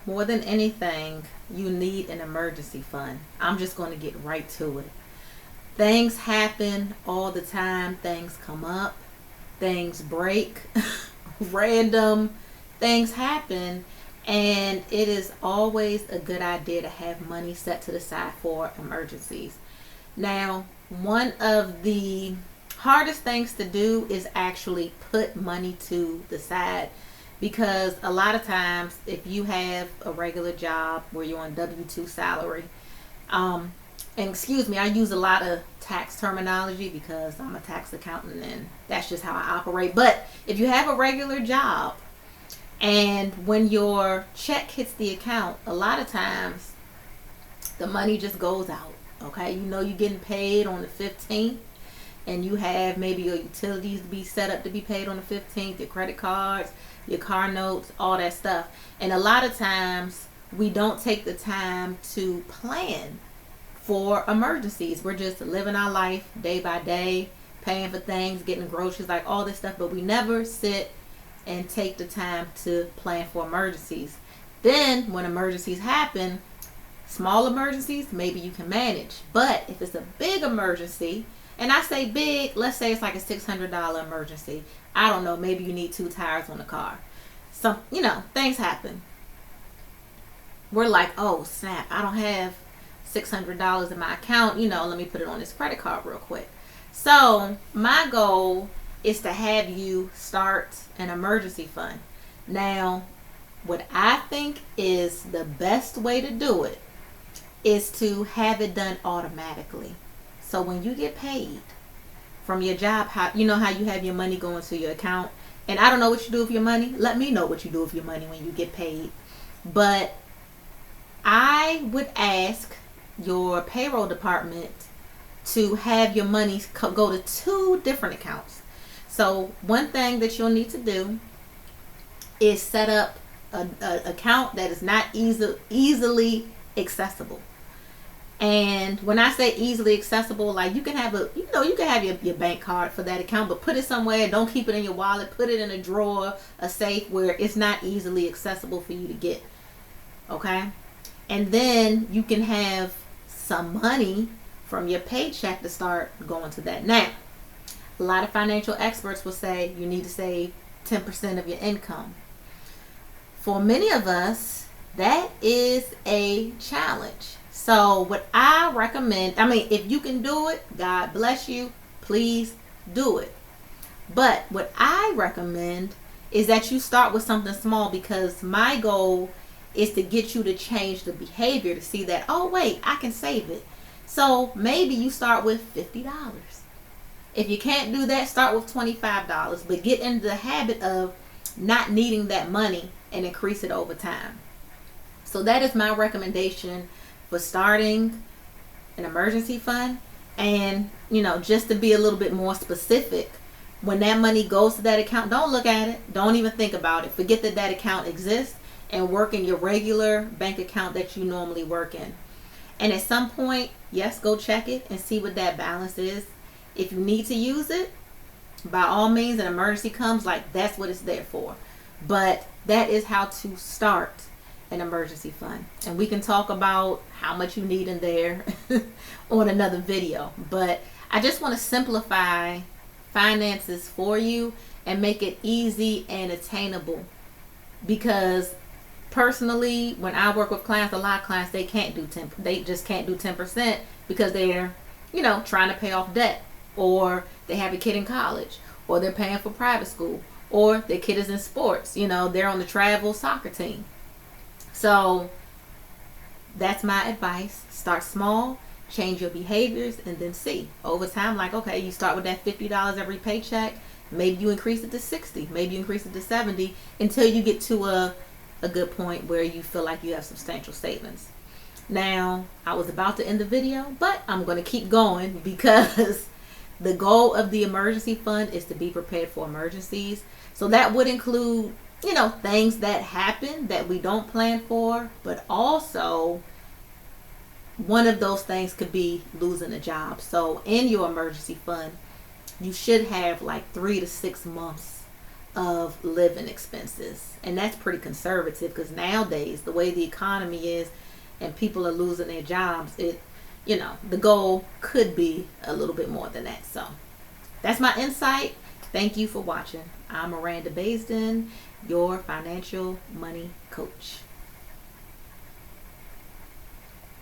more than anything, you need an emergency fund. I'm just going to get right to it. Things happen all the time. Things come up, things break, random things happen. And it is always a good idea to have money set to the side for emergencies. Now, one of the hardest things to do is actually put money to the side, because a lot of times if you have a regular job where you're on W-2 salary, um, and excuse me, I use a lot of tax terminology because I'm a tax accountant and that's just how I operate. But if you have a regular job and when your check hits the account, a lot of times the money just goes out. Okay, you know you're getting paid on the 15th, and you have maybe your utilities to be set up to be paid on the 15th, your credit cards, your car notes, all that stuff. And a lot of times we don't take the time to plan for emergencies. We're just living our life day by day, paying for things, getting groceries, like all this stuff, but we never sit and take the time to plan for emergencies. Then when emergencies happen, small emergencies, maybe you can manage. But if it's a big emergency, and I say big, let's say it's like a $600 emergency. I don't know, maybe you need 2 tires on the car. Some, things happen. We're like, oh snap, I don't have $600 in my account. Let me put it on this credit card real quick. So my goal is to have you start an emergency fund. Now, what I think is the best way to do it is to have it done automatically. So when you get paid from your job, how you have your money going to your account. And I don't know what you do with your money. Let me know what you do with your money when you get paid. But I would ask your payroll department to have your money go to 2 different accounts. So one thing that you'll need to do is set up an account that is not easily accessible. And when I say easily accessible, like you can have your bank card for that account, but put it somewhere. Don't keep it in your wallet. Put it in a drawer, a safe where it's not easily accessible for you to get. Okay? And then you can have some money from your paycheck to start going to that. Now, a lot of financial experts will say you need to save 10% of your income. For many of us, that is a challenge. So what I recommend, if you can do it, God bless you, please do it. But what I recommend is that you start with something small, because my goal is to get you to change the behavior to see that, oh wait, I can save it. So maybe you start with $50. If you can't do that, start with $25, but get into the habit of not needing that money and increase it over time. So that is my recommendation for starting an emergency fund. And just to be a little bit more specific, when that money goes to that account, don't look at it, don't even think about it, forget that account exists, and work in your regular bank account that you normally work in. And at some point, yes, go check it and see what that balance is. If you need to use it, by all means, an emergency comes, like that's what it's there for. But that is how to start an emergency fund. And we can talk about how much you need in there on another video. But I just want to simplify finances for you and make it easy and attainable. Because personally, when I work with clients, a lot of clients, they just can't do 10% because they're, trying to pay off debt, or they have a kid in college, or they're paying for private school, or their kid is in sports, they're on the travel soccer team. So that's my advice. Start small, change your behaviors, and then see over time, like, okay, you start with that $50 every paycheck. Maybe you increase it to 60, maybe you increase it to 70, until you get to a good point where you feel like you have substantial savings. Now, I was about to end the video, but I'm going to keep going, because the goal of the emergency fund is to be prepared for emergencies. So that would include, things that happen that we don't plan for, but also one of those things could be losing a job. So in your emergency fund, you should have like 3 to 6 months of living expenses. And that's pretty conservative because nowadays, the way the economy is and people are losing their jobs, the goal could be a little bit more than that. So that's my insight. Thank you for watching. I'm Miranda Baisden, your financial money coach.